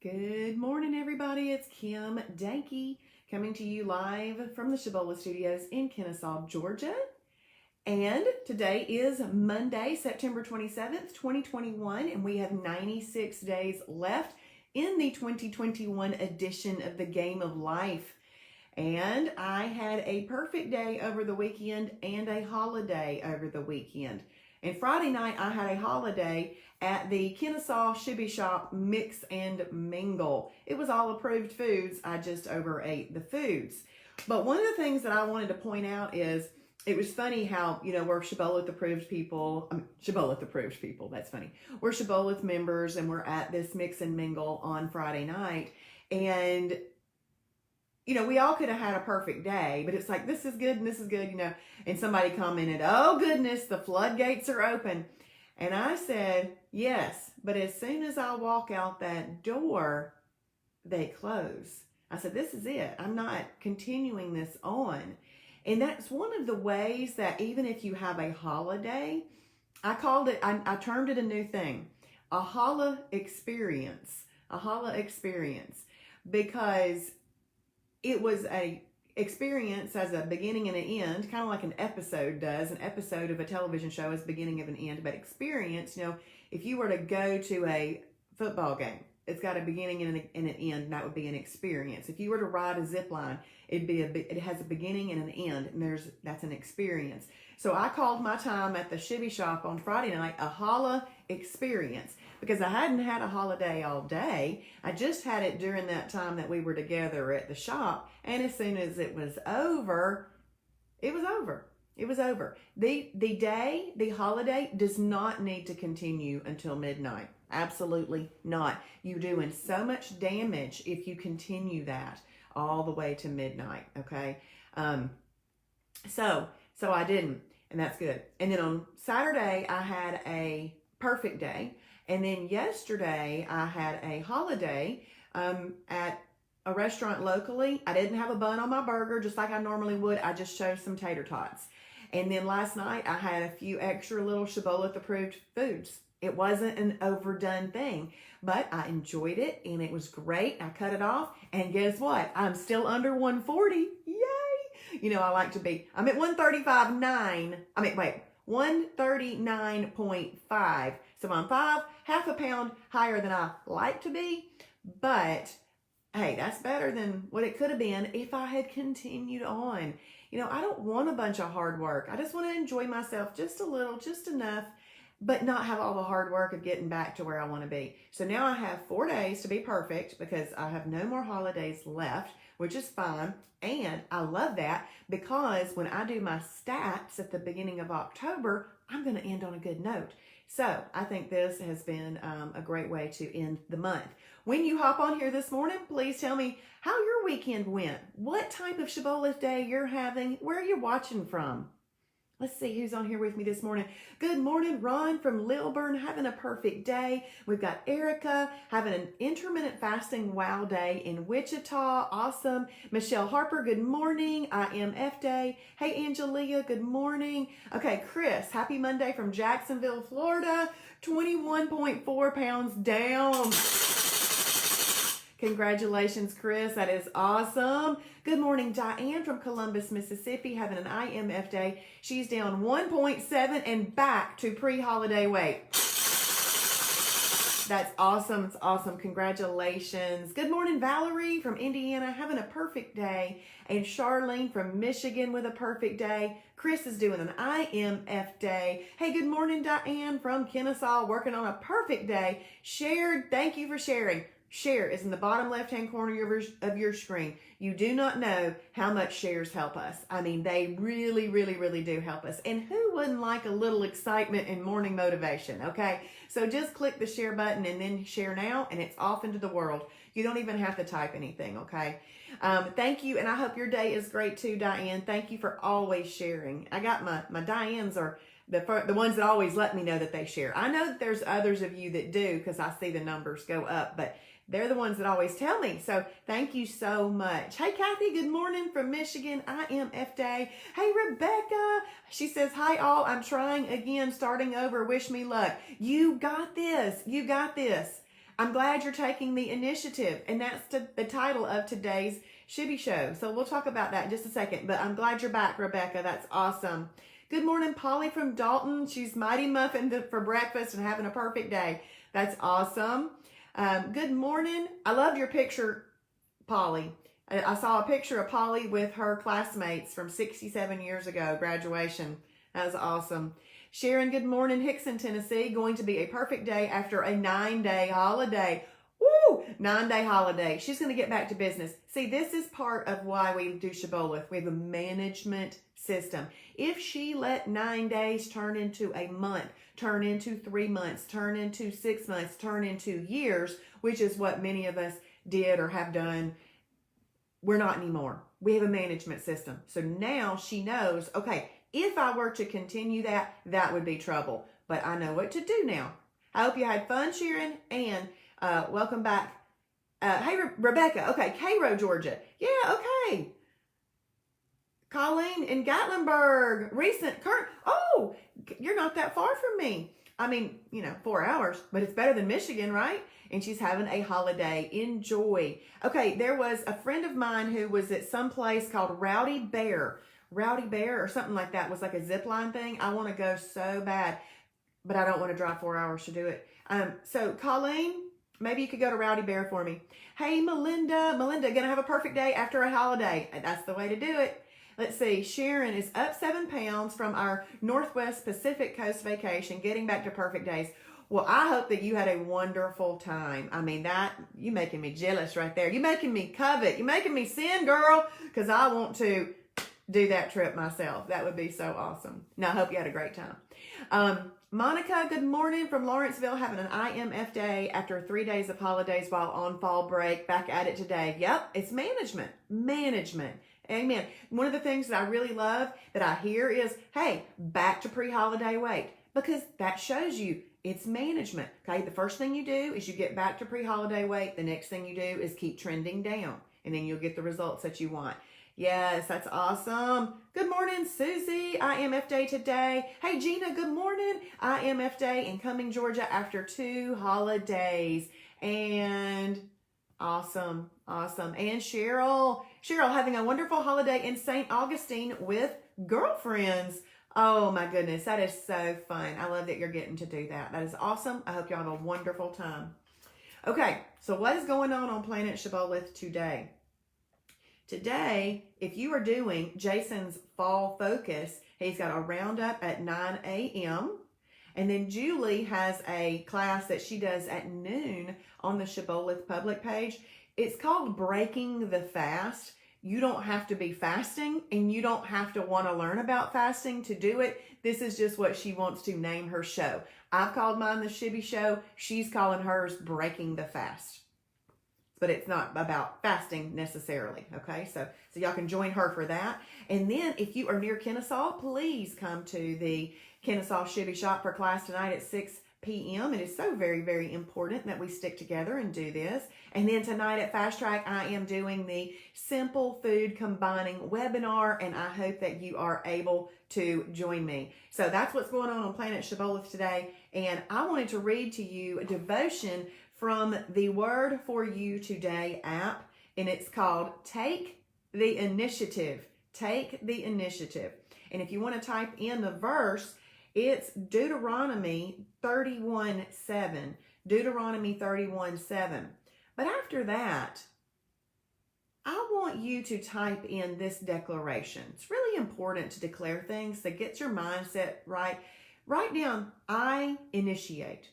Good morning, everybody. It's Kim Dahnke coming to you live from the Shibboleth studios in Kennesaw, Georgia. And today is Monday, September 27th, 2021, and we have 96 days left in the 2021 edition of the Game of Life. And I had a perfect day over the weekend and a holiday over the weekend. And Friday night, I had a holiday at the Kennesaw Shibby Shop Mix and Mingle. It was all approved foods. I just overate the foods. But one of the things that I wanted to point out is it was funny how, we're Shibboleth approved people. That's funny. We're Shibboleth members and we're at this Mix and Mingle on Friday night. And we all could have had a perfect day, but it's like, this is good and this is good, and somebody commented, oh goodness, the floodgates are open. And I said, yes, but as soon as I walk out that door, they close. I said, this is it. I'm not continuing this on. And that's one of the ways that even if you have a holiday, I termed it a new thing, a holla experience, because it was a experience as a beginning and an end, kind of like an episode does. An episode of a television show is beginning of an end, but experience, if you were to go to a football game, it's got a beginning and an end, and that would be an experience. If you were to ride a zip line, it has a beginning and an end, and that's an experience. So I called my time at the Shibby Shop on Friday night a holla experience, because I hadn't had a holiday all day. I just had it during that time that we were together at the shop. And as soon as it was over, it was over. It was over. The holiday does not need to continue until midnight. Absolutely not. You're doing so much damage if you continue that all the way to midnight. Okay. So I didn't, and that's good. And then on Saturday, I had a perfect day. And then yesterday, I had a holiday at a restaurant locally. I didn't have a bun on my burger, just like I normally would. I just chose some tater tots. And then last night, I had a few extra little Shibboleth approved foods. It wasn't an overdone thing, but I enjoyed it, and it was great. I cut it off, and guess what? I'm still under 140. Yay! I like to be. I'm at 139.5. So I'm half a pound higher than I like to be. But hey, that's better than what it could have been if I had continued on. I don't want a bunch of hard work. I just want to enjoy myself just a little, just enough, but not have all the hard work of getting back to where I want to be. So now I have 4 days to be perfect because I have no more holidays left, which is fine. And I love that because when I do my stats at the beginning of October, I'm going to end on a good note. So I think this has been a great way to end the month. When you hop on here this morning, please tell me how your weekend went. What type of Shibboleth day you're having? Where are you watching from? Let's see who's on here with me this morning. Good morning, Ron from Lilburn, having a perfect day. We've got Erica having an intermittent fasting wow day in Wichita. Awesome. Michelle Harper, good morning. IMF day. Hey, Angelia, good morning. Okay, Chris, happy Monday from Jacksonville, Florida. 21.4 pounds down. Congratulations, Chris. That is awesome. Good morning, Diane from Columbus, Mississippi, having an IMF day. She's down 1.7 and back to pre-holiday weight. That's awesome. It's awesome. Congratulations. Good morning, Valerie from Indiana, having a perfect day. And Charlene from Michigan with a perfect day. Chris is doing an IMF day. Hey, good morning, Diane from Kennesaw, working on a perfect day. Shared, thank you for sharing. Share is in the bottom left-hand corner of your screen. You do not know how much shares help us. I mean, they really, really, really do help us. And who wouldn't like a little excitement and morning motivation, okay? So just click the share button and then share now, and it's off into the world. You don't even have to type anything, okay? Thank you, and I hope your day is great too, Diane. Thank you for always sharing. I got my Dianes are the ones that always let me know that they share. I know that there's others of you that do because I see the numbers go up, but they're the ones that always tell me. So thank you so much. Hey, Kathy, good morning from Michigan. IMF day. Hey, Rebecca. She says, hi, all. I'm trying again, starting over. Wish me luck. You got this. You got this. I'm glad you're taking the initiative. And that's the title of today's Shibby show. So we'll talk about that in just a second. But I'm glad you're back, Rebecca. That's awesome. Good morning, Polly from Dalton. She's mighty muffin for breakfast and having a perfect day. That's awesome. Good morning. I love your picture, Polly. I saw a picture of Polly with her classmates from 67 years ago, graduation. That was awesome. Sharon, good morning, Hickson, Tennessee. Going to be a perfect day after a 9-day holiday. Woo! 9-day holiday. She's going to get back to business. See, this is part of why we do Shibboleth. We have a management system. If she let 9 days turn into a month, turn into 3 months, turn into 6 months, turn into years, which is what many of us did or have done, we're not anymore. We have a management system. So now she knows, okay, if I were to continue that, that would be trouble. But I know what to do now. I hope you had fun, Sharon, and welcome back. Hey, Rebecca. Okay, Cairo, Georgia. Yeah, okay. Colleen in Gatlinburg. Current. Oh, you're not that far from me. I mean, 4 hours, but it's better than Michigan, right? And she's having a holiday. Enjoy. Okay, there was a friend of mine who was at some place called Rowdy Bear or something like that. It was like a zip line thing. I want to go so bad, but I don't want to drive 4 hours to do it. So Colleen, maybe you could go to Rowdy Bear for me. Hey, Melinda, gonna have a perfect day after a holiday. That's the way to do it. Let's see, Sharon is up 7 pounds from our Northwest Pacific Coast vacation, getting back to perfect days. Well, I hope that you had a wonderful time. I mean, you making me jealous right there. You making me covet. You making me sin, girl, because I want to do that trip myself. That would be so awesome. Now, I hope you had a great time. Monica, good morning from Lawrenceville, having an IMF day after 3 days of holidays while on fall break. Back at it today. Yep, it's management. Amen. One of the things that I really love that I hear is, hey, back to pre-holiday weight, because that shows you it's management. Okay, the first thing you do is you get back to pre-holiday weight. The next thing you do is keep trending down, and then you'll get the results that you want. Yes, that's awesome. Good morning, Susie. IMF day today. Hey, Gina, good morning. IMF day in Cumming, Georgia after 2 holidays. And awesome. And Cheryl having a wonderful holiday in St. Augustine with girlfriends. Oh my goodness, that is so fun. I love that you're getting to do that. That is awesome. I hope y'all have a wonderful time. Okay, so what is going on Planet Shibboleth today? Today, if you are doing Jason's fall focus, he's got a roundup at 9 a.m. And then Julie has a class that she does at noon on the Shibboleth public page. It's called Breaking the Fast. You don't have to be fasting, and you don't have to want to learn about fasting to do it. This is just what she wants to name her show. I've called mine the Shibby Show. She's calling hers Breaking the Fast. But it's not about fasting necessarily, okay? So y'all can join her for that. And then if you are near Kennesaw, please come to the Kennesaw Shibby Shop for class tonight at 6 p.m. It is so very, very important that we stick together and do this. And then tonight at Fast Track, I am doing the Simple Food Combining webinar, and I hope that you are able to join me. So that's what's going on Planet Shibboleth today. And I wanted to read to you a devotion from the Word for You Today app, and it's called Take the Initiative. Take the Initiative. And if you want to type in the verse, it's Deuteronomy 31:7. Deuteronomy 31:7. But after that, I want you to type in this declaration. It's really important to declare things that gets your mindset right. Write down, I initiate.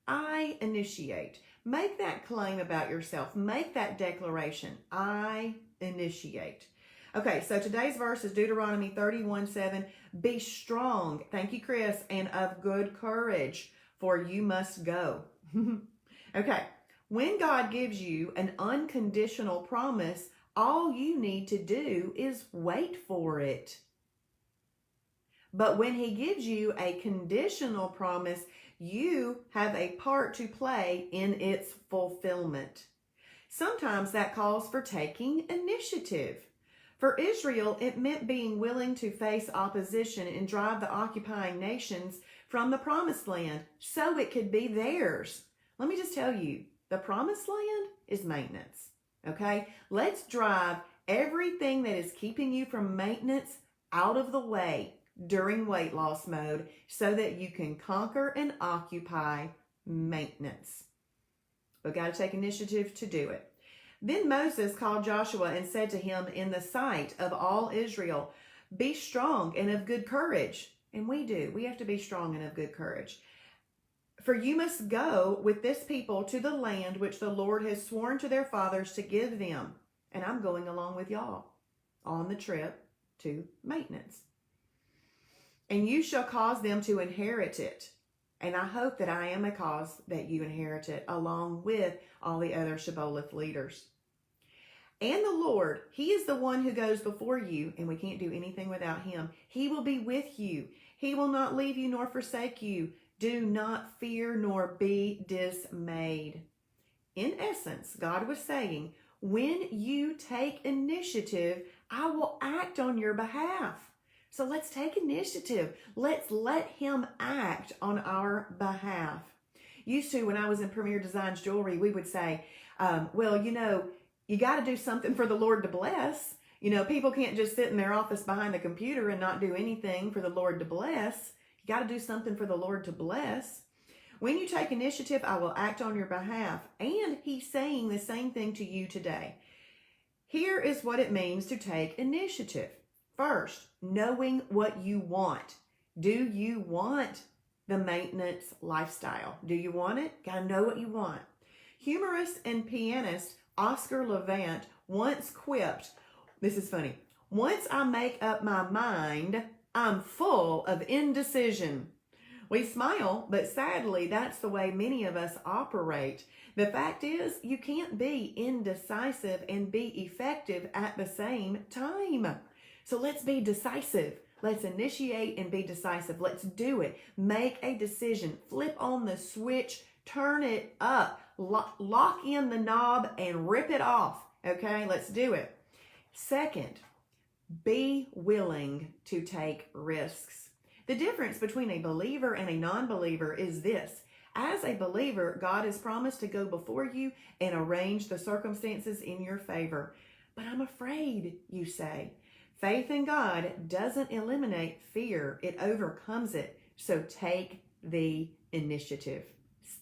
I initiate. Make that claim about yourself. Make that declaration. I initiate. Okay, so today's verse is Deuteronomy 31:7. Be strong, thank you, Chris, and of good courage, for you must go. Okay, when God gives you an unconditional promise, all you need to do is wait for it. But when he gives you a conditional promise, you have a part to play in its fulfillment. Sometimes that calls for taking initiative. For Israel, it meant being willing to face opposition and drive the occupying nations from the promised land so it could be theirs. Let me just tell you, The promised land is maintenance. Okay? Let's drive everything that is keeping you from maintenance out of the way during weight loss mode so that you can conquer and occupy maintenance. We've got to take initiative to do it. Then Moses called Joshua and said to him in the sight of all Israel, "Be strong and of good courage." And we do. We have to be strong and of good courage. "For you must go with this people to the land which the Lord has sworn to their fathers to give them." And I'm going along with y'all on the trip to maintenance. "And you shall cause them to inherit it." And I hope that I am a cause that you inherit it along with all the other Shibboleth leaders. "And the Lord, He is the one who goes before you," and we can't do anything without Him. "He will be with you. He will not leave you nor forsake you. Do not fear nor be dismayed." In essence, God was saying, when you take initiative, I will act on your behalf. So let's take initiative. Let's let Him act on our behalf. Used to, when I was in Premier Designs Jewelry, we would say, well, you got to do something for the Lord to bless. People can't just sit in their office behind the computer and not do anything for the Lord to bless. You got to do something for the Lord to bless. When you take initiative, I will act on your behalf. And He's saying the same thing to you today. Here is what it means to take initiative. First, knowing what you want. Do you want the maintenance lifestyle? Do you want it? Got to know what you want. Humorist and pianist Oscar Levant once quipped, this is funny, "Once I make up my mind, I'm full of indecision." We smile, but sadly, that's the way many of us operate. The fact is, you can't be indecisive and be effective at the same time. So let's be decisive. Let's initiate and be decisive. Let's do it. Make a decision. Flip on the switch. Turn it up. Lock in the knob and rip it off. Okay, let's do it. Second, be willing to take risks. The difference between a believer and a non-believer is this. As a believer, God has promised to go before you and arrange the circumstances in your favor. But I'm afraid, you say. Faith in God doesn't eliminate fear. It overcomes it. So take the initiative.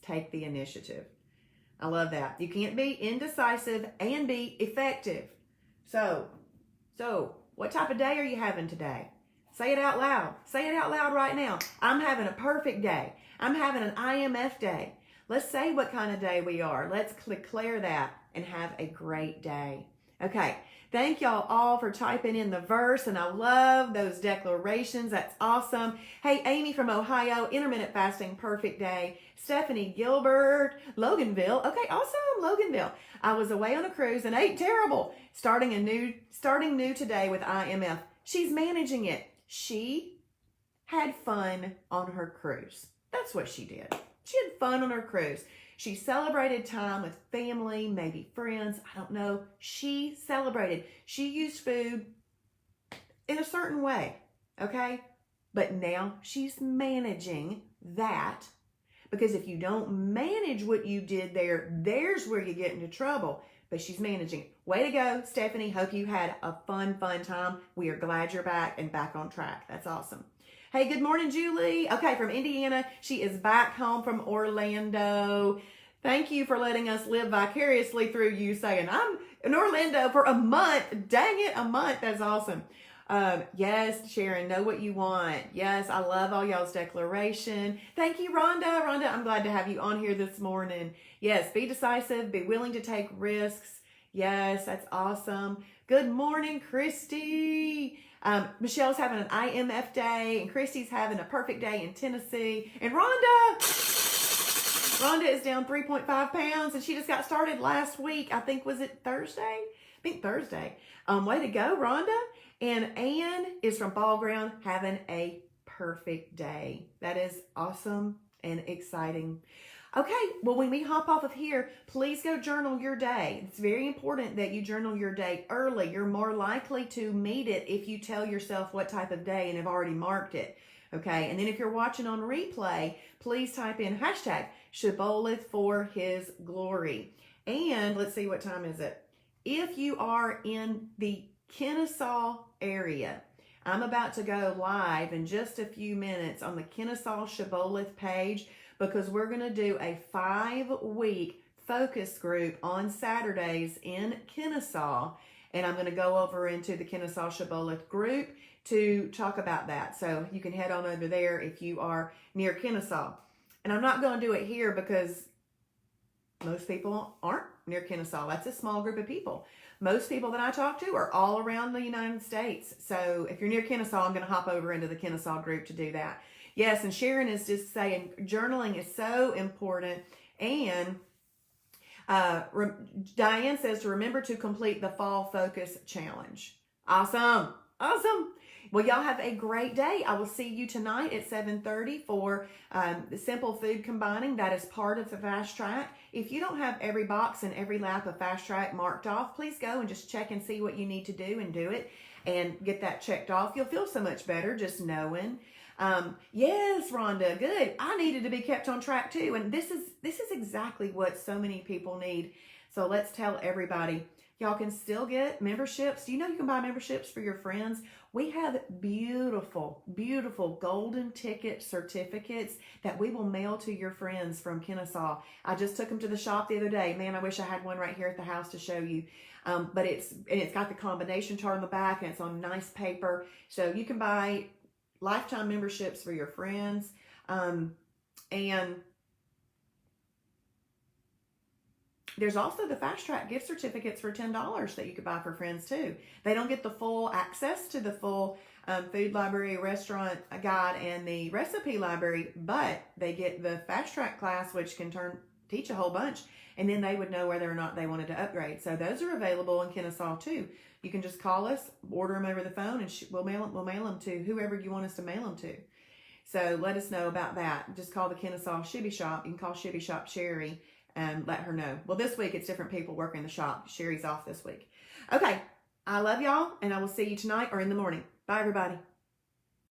Take the initiative. I love that. You can't be indecisive and be effective. So what type of day are you having today? Say it out loud. Say it out loud right now. I'm having a perfect day. I'm having an IMF day. Let's say what kind of day we are. Let's declare that and have a great day. Okay. Thank y'all all for typing in the verse, and I love those declarations. That's awesome. Hey, Amy from Ohio, intermittent fasting, perfect day. Stephanie Gilbert, Loganville. Okay, awesome, Loganville. I was away on a cruise and ate terrible. Starting new today with IMF. She's managing it. She had fun on her cruise. That's what she did. She had fun on her cruise. She celebrated time with family, maybe friends. I don't know. She celebrated. She used food in a certain way, okay? But now she's managing that, because if you don't manage what you did there's where you get into trouble. But she's managing. Way to go, Stephanie. Hope you had a fun time. We are glad you're back and back on track. That's awesome. Hey, good morning, Julie. Okay, from Indiana. She is back home from Orlando. Thank you for letting us live vicariously through you, saying, I'm in Orlando for a month. Dang it, a month. That's awesome. Yes, Sharon, know what you want. Yes, I love all y'all's declaration. Thank you, Rhonda. Rhonda, I'm glad to have you on here this morning. Yes, be decisive. Be willing to take risks. Yes, that's awesome. Good morning, Christy. Michelle's having an IMF day, and Christy's having a perfect day in Tennessee. And Rhonda is down 3.5 pounds, and she just got started last week. I think, was it Thursday? I think Thursday. Way to go, Rhonda. And Anne is from Ball Ground, having a perfect day. That is awesome and exciting. Okay, well, when we hop off of here, please go journal your day. It's very important that you journal your day early. You're more likely to meet it if you tell yourself what type of day and have already marked it. Okay, and then if you're watching on replay, please type in hashtag Shibboleth for his glory. And let's see, what time is it? If you are in the Kennesaw area, I'm about to go live in just a few minutes on the Kennesaw Shibboleth page, because we're going to do a 5-week focus group on Saturdays in Kennesaw. And I'm going to go over into the Kennesaw Shibboleth group to talk about that. So you can head on over there if you are near Kennesaw. And I'm not going to do it here because most people aren't near Kennesaw. That's a small group of people. Most people that I talk to are all around the United States. So if you're near Kennesaw, I'm going to hop over into the Kennesaw group to do that. Yes, and Sharon is just saying journaling is so important. And Diane says to remember to complete the Fall Focus Challenge. Awesome. Awesome. Well, y'all have a great day. I will see you tonight at 7:30 for the Simple Food Combining. That is part of the Fast Track. If you don't have every box and every lap of Fast Track marked off, please go and just check and see what you need to do and do it and get that checked off. You'll feel so much better just knowing. Yes, Rhonda, good. I needed to be kept on track too. And this is exactly what so many people need. So let's tell everybody. Y'all can still get memberships. Do you know you can buy memberships for your friends? We have beautiful, beautiful golden ticket certificates that we will mail to your friends from Kennesaw. I just took them to the shop the other day. Man, I wish I had one right here at the house to show you. But it's got the combination chart on the back, and it's on nice paper. So you can buy lifetime memberships for your friends. And there's also the Fast Track gift certificates for $10 that you could buy for friends too. They don't get the full access to the full food library, restaurant guide, and the recipe library, but they get the Fast Track class, which can teach a whole bunch, and then they would know whether or not they wanted to upgrade. So those are available in Kennesaw too. You can just call us, order them over the phone, and we'll mail them to whoever you want us to mail them to. So let us know about that. Just call the Kennesaw Shibby Shop. You can call Shibby Shop Sherry and let her know. Well, this week it's different people working the shop. Sherry's off this week. Okay, I love y'all, and I will see you tonight or in the morning. Bye, everybody.